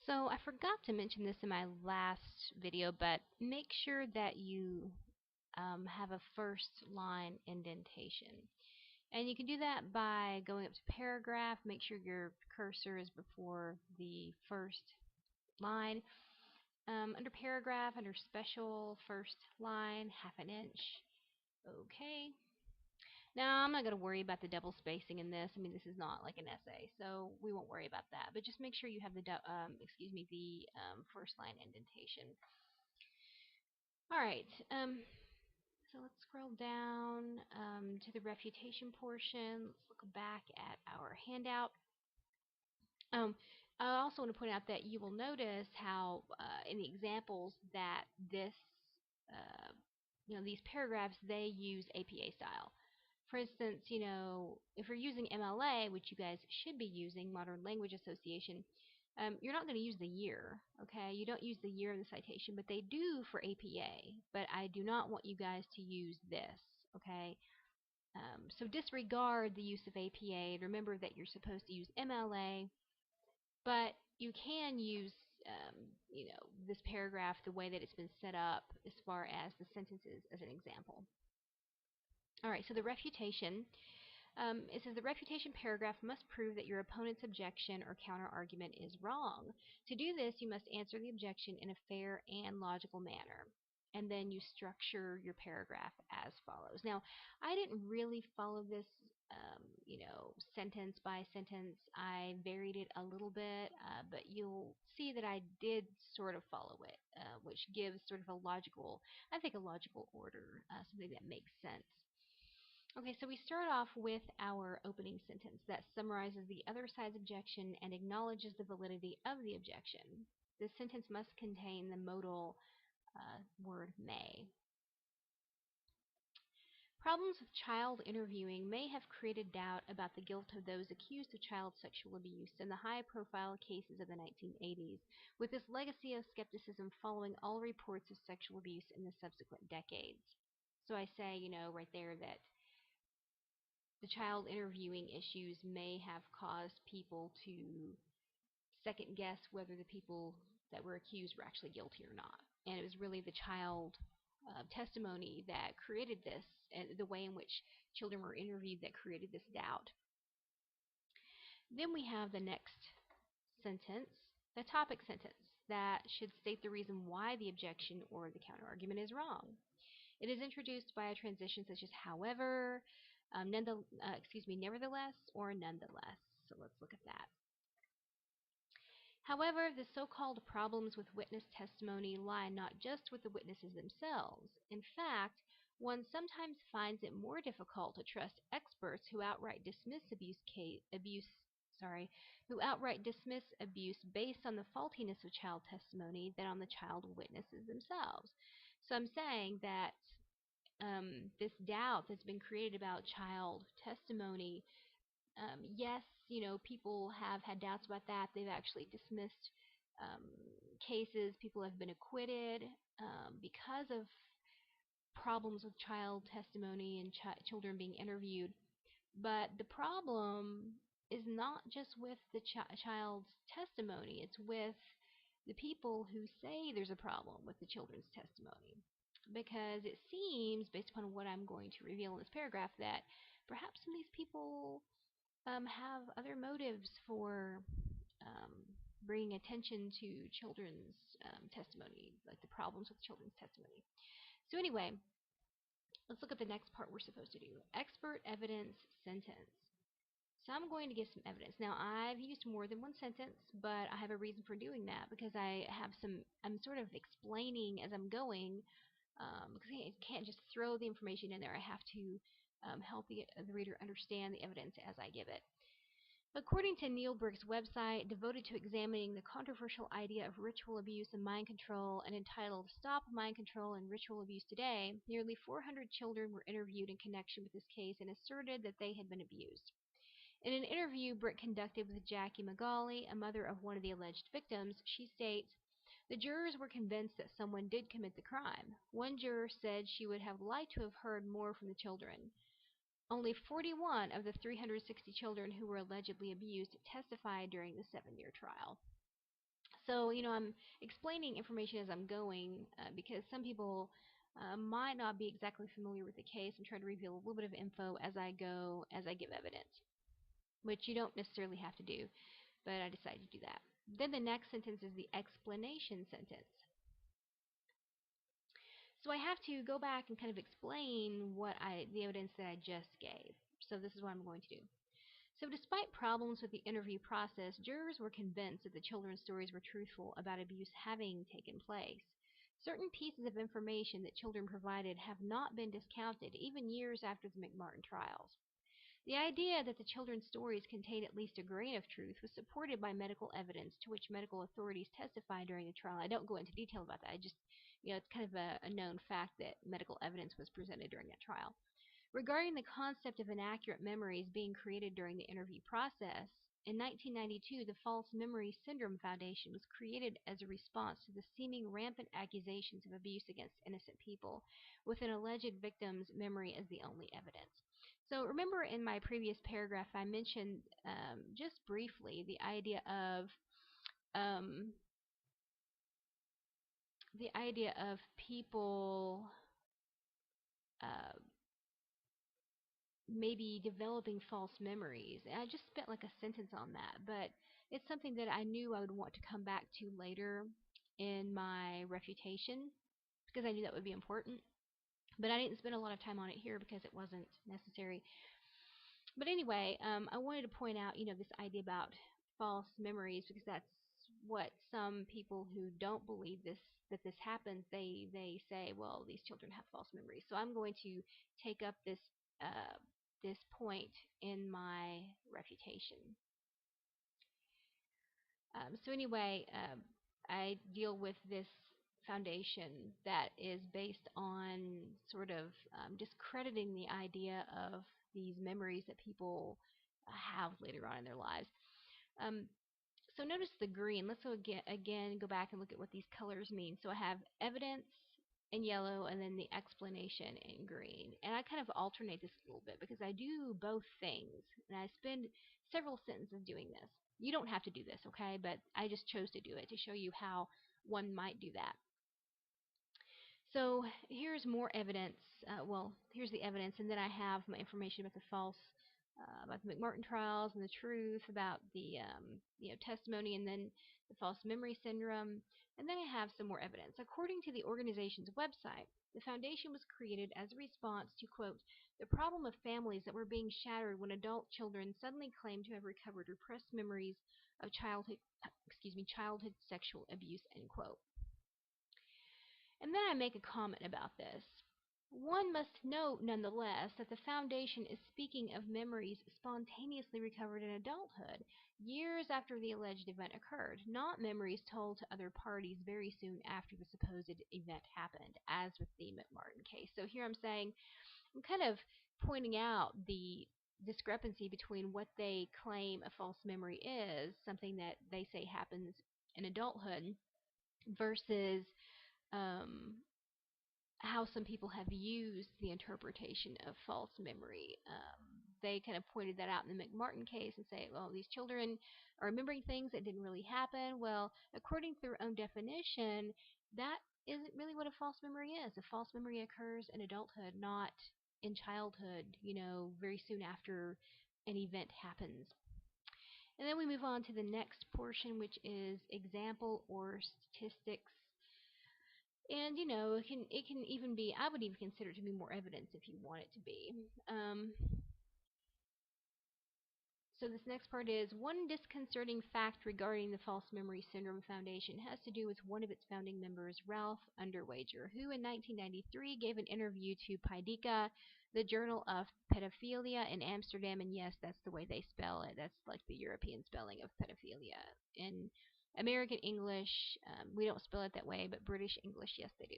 So I forgot to mention this in my last video, but make sure that you have a first line indentation. And you can do that by going up to paragraph, make sure your cursor is before the first line. Under paragraph, under special, first line, half an inch. Okay. Now, I'm not going to worry about the double spacing in this. I mean, this is not like an essay, so we won't worry about that. But just make sure you have the first line indentation. All right. So let's scroll down to the refutation portion. Let's look back at our handout. I also want to point out that you will notice how in the examples that uh, these paragraphs, they use APA style. For instance, if you're using MLA, which you guys should be using, Modern Language Association, you're not going to use the year, okay? You don't use the year in the citation, but they do for APA. But I do not want you guys to use this, okay? So disregard the use of APA. Remember that you're supposed to use MLA, but you can use this paragraph the way that it's been set up as far as the sentences as an example. All right, so the refutation. It says the refutation paragraph must prove that your opponent's objection or counter-argument is wrong. To do this, you must answer the objection in a fair and logical manner. And then you structure your paragraph as follows. Now, I didn't really follow this, sentence by sentence. I varied it a little bit, but you'll see that I did sort of follow it, which gives sort of I think, a logical order, something that makes sense. Okay, so we start off with our opening sentence that summarizes the other side's objection and acknowledges the validity of the objection. This sentence must contain the modal word may. Problems with child interviewing may have created doubt about the guilt of those accused of child sexual abuse in the high-profile cases of the 1980s, with this legacy of skepticism following all reports of sexual abuse in the subsequent decades. So I say, right there that the child interviewing issues may have caused people to second guess whether the people that were accused were actually guilty or not. And it was really the child testimony that created this, and the way in which children were interviewed, that created this doubt. Then we have the next sentence, the topic sentence, that should state the reason why the objection or the counterargument is wrong. It is introduced by a transition such as however, nevertheless, or nonetheless. So let's look at that. However, the so-called problems with witness testimony lie not just with the witnesses themselves. In fact, one sometimes finds it more difficult to trust experts who outright dismiss abuse based on the faultiness of child testimony than on the child witnesses themselves. So I'm saying that this doubt that's been created about child testimony, yes, people have had doubts about that. They've actually dismissed cases. People have been acquitted because of problems with child testimony and children being interviewed. But the problem is not just with the child's testimony. It's with the people who say there's a problem with the children's testimony. Because it seems, based upon what I'm going to reveal in this paragraph, that perhaps some of these people have other motives for um, bringing attention to children's testimony, like the problems with children's testimony. So anyway, let's look at the next part we're supposed to do. Expert evidence sentence. So I'm going to give some evidence. Now, I've used more than one sentence, but I have a reason for doing that because I'm sort of explaining as I'm going, because I can't just throw the information in there. I have to help the reader understand the evidence as I give it. According to Neil Brick's website, devoted to examining the controversial idea of ritual abuse and mind control, and entitled Stop Mind Control and Ritual Abuse Today, nearly 400 children were interviewed in connection with this case and asserted that they had been abused. In an interview Brick conducted with Jackie Magali, a mother of one of the alleged victims, she states, "The jurors were convinced that someone did commit the crime. One juror said she would have liked to have heard more from the children. Only 41 of the 360 children who were allegedly abused testified during the 7-year trial." So, I'm explaining information as I'm going because some people might not be exactly familiar with the case. I'm trying to reveal a little bit of info as I go, as I give evidence, which you don't necessarily have to do, but I decided to do that. Then the next sentence is the explanation sentence. So I have to go back and kind of explain the evidence that I just gave. So this is what I'm going to do. So despite problems with the interview process, jurors were convinced that the children's stories were truthful about abuse having taken place. Certain pieces of information that children provided have not been discounted even years after the McMartin trials. The idea that the children's stories contained at least a grain of truth was supported by medical evidence to which medical authorities testified during the trial. I don't go into detail about that. I just, it's kind of a known fact that medical evidence was presented during that trial. Regarding the concept of inaccurate memories being created during the interview process, in 1992, the False Memory Syndrome Foundation was created as a response to the seeming rampant accusations of abuse against innocent people, with an alleged victim's memory as the only evidence. So remember in my previous paragraph, I mentioned just briefly um, the idea of people uh, maybe developing false memories. And I just spent like a sentence on that, but it's something that I knew I would want to come back to later in my refutation because I knew that would be important. But I didn't spend a lot of time on it here because it wasn't necessary. But anyway, I wanted to point out, this idea about false memories because that's what some people who don't believe this happens, they say, well, these children have false memories. So I'm going to take up this point in my refutation. So anyway, I deal with this foundation that is based on sort of discrediting the idea of these memories that people have later on in their lives. Um, so notice the green. Let's again go back and look at what these colors mean. So I have evidence in yellow and then the explanation in green. And I kind of alternate this a little bit because I do both things. And I spend several sentences doing this. You don't have to do this, okay? But I just chose to do it to show you how one might do that. So here's more evidence. Here's the evidence, and then I have my information about about the McMartin trials and the truth about the testimony, and then the false memory syndrome, and then I have some more evidence. According to the organization's website, the foundation was created as a response to, quote, the problem of families that were being shattered when adult children suddenly claimed to have recovered repressed memories of childhood sexual abuse, end quote. And then I make a comment about this. One must note, nonetheless, that the Foundation is speaking of memories spontaneously recovered in adulthood, years after the alleged event occurred, not memories told to other parties very soon after the supposed event happened, as with the McMartin case. So here I'm kind of pointing out the discrepancy between what they claim a false memory is, something that they say happens in adulthood, versus um, how some people have used the interpretation of false memory. They kind of pointed that out in the McMartin case and say, well, these children are remembering things that didn't really happen. Well, according to their own definition, that isn't really what a false memory is. A false memory occurs in adulthood, not in childhood, very soon after an event happens. And then we move on to the next portion, which is example or statistics. And it can even be, I would even consider it to be more evidence if you want it to be. So this next part is one disconcerting fact regarding the False Memory Syndrome Foundation has to do with one of its founding members, Ralph Underwager, who in 1993 gave an interview to Paideia, the Journal of Pedophilia in Amsterdam, and yes, that's the way they spell it. That's like the European spelling of pedophilia. In American English, we don't spell it that way, but British English, yes, they do.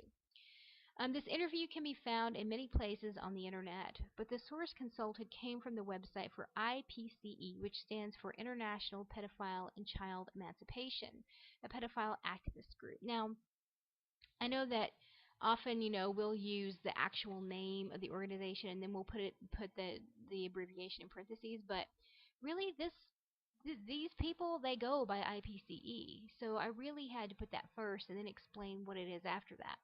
This interview can be found in many places on the internet, but the source consulted came from the website for IPCE, which stands for International Pedophile and Child Emancipation, a pedophile activist group. Now, I know that often, we'll use the actual name of the organization and then we'll put the abbreviation in parentheses, but really these people, they go by IPCE. So I really had to put that first and then explain what it is after that.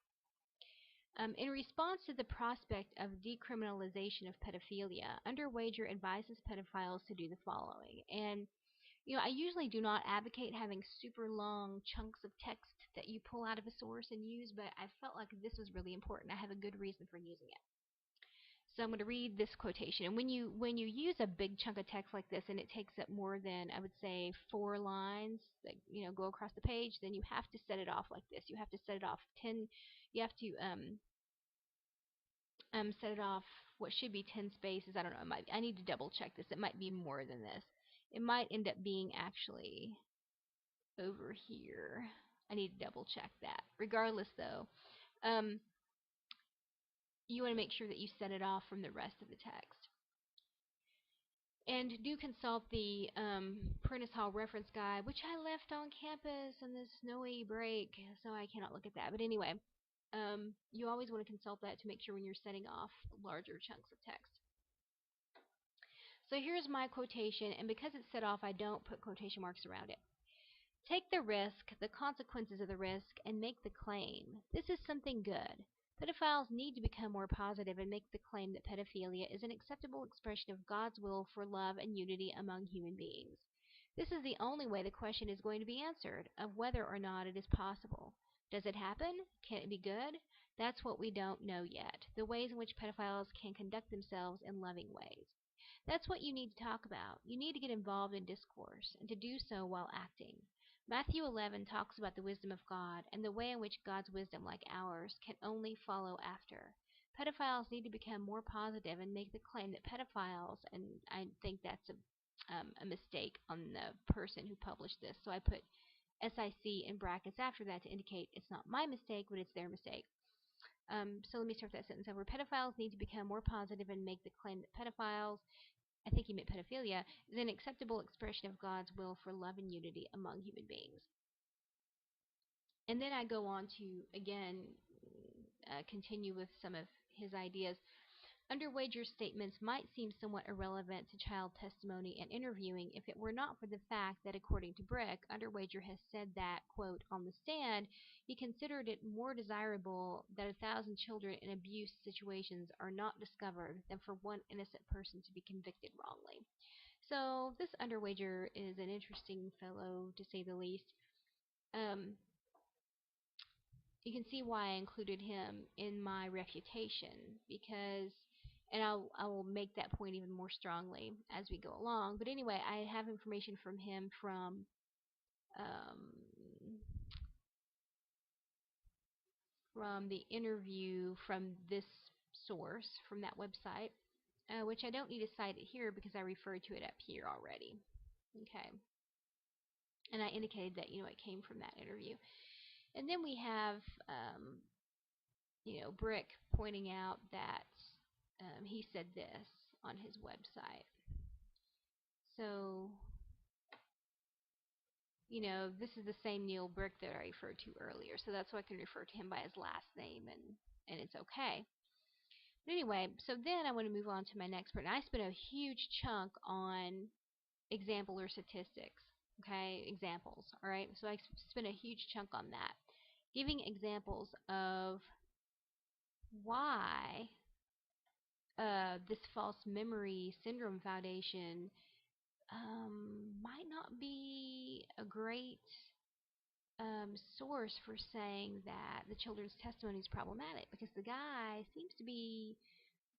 In response to the prospect of decriminalization of pedophilia, Underwager advises pedophiles to do the following. And I usually do not advocate having super long chunks of text that you pull out of a source and use, but I felt like this was really important. I have a good reason for using it. So I'm going to read this quotation. And when you use a big chunk of text like this, and it takes up more than, I would say, 4 lines that go across the page, then you have to set it off like this. You have to set it off 10. You have to set it off what should be 10 spaces. I don't know. I need to double check this. It might be more than this. It might end up being actually over here. I need to double check that. Regardless, though, um, you want to make sure that you set it off from the rest of the text. And do consult the Prentice Hall reference guide, which I left on campus on this snowy break, so I cannot look at that. But anyway, you always want to consult that to make sure when you're setting off larger chunks of text. So here's my quotation, and because it's set off, I don't put quotation marks around it. Take the risk, the consequences of the risk, and make the claim. This is something good. Pedophiles need to become more positive and make the claim that pedophilia is an acceptable expression of God's will for love and unity among human beings. This is the only way the question is going to be answered, of whether or not it is possible. Does it happen? Can it be good? That's what we don't know yet. The ways in which pedophiles can conduct themselves in loving ways. That's what you need to talk about. You need to get involved in discourse, and to do so while acting. Matthew 11 talks about the wisdom of God, and the way in which God's wisdom, like ours, can only follow after. Pedophiles need to become more positive and make the claim that pedophiles, and I think that's a mistake on the person who published this, so I put SIC in brackets after that to indicate it's not my mistake, but it's their mistake. So let me start that sentence over. Pedophiles need to become more positive and make the claim that pedophiles, I think he meant pedophilia, is an acceptable expression of God's will for love and unity among human beings. And then I go on to, again, continue with some of his ideas. Underwager's statements might seem somewhat irrelevant to child testimony and interviewing if it were not for the fact that, according to Brick, Underwager has said that, quote, on the stand, he considered it more desirable that 1,000 children in abuse situations are not discovered than for one innocent person to be convicted wrongly. So this Underwager is an interesting fellow, to say the least. You can see why I included him in my refutation, because, and I will make that point even more strongly as we go along. But anyway, I have information from him from the interview from this source, from that website, which I don't need to cite it here because I referred to it up here already. Okay. And I indicated that, it came from that interview. And then we have, Brick pointing out that he said this on his website. So, this is the same Neil Brick that I referred to earlier. So that's why I can refer to him by his last name, and it's okay. But anyway, so then I want to move on to my next part. And I spent a huge chunk on example or statistics. Okay, examples. All right, so I spent a huge chunk on that, giving examples of why this false memory syndrome foundation might not be a great source for saying that the children's testimony is problematic, because the guy seems to be,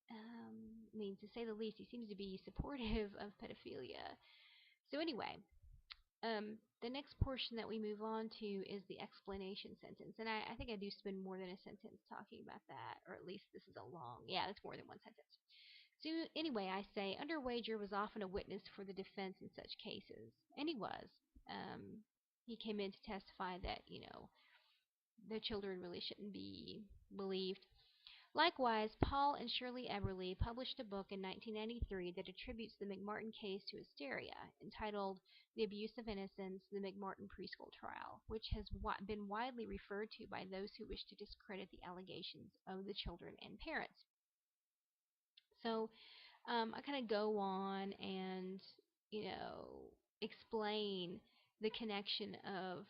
to say the least, he seems to be supportive of pedophilia. So anyway, the next portion that we move on to is the explanation sentence. And I think I do spend more than a sentence talking about that, or at least this is a long, yeah, it's more than one sentence. So anyway, I say, Underwager was often a witness for the defense in such cases. And he was. He came in to testify that, the children really shouldn't be believed. Likewise, Paul and Shirley Eberly published a book in 1993 that attributes the McMartin case to hysteria, entitled The Abuse of Innocence, the McMartin Preschool Trial, which has been widely referred to by those who wish to discredit the allegations of the children and parents. So I kind of go on and, explain the connection of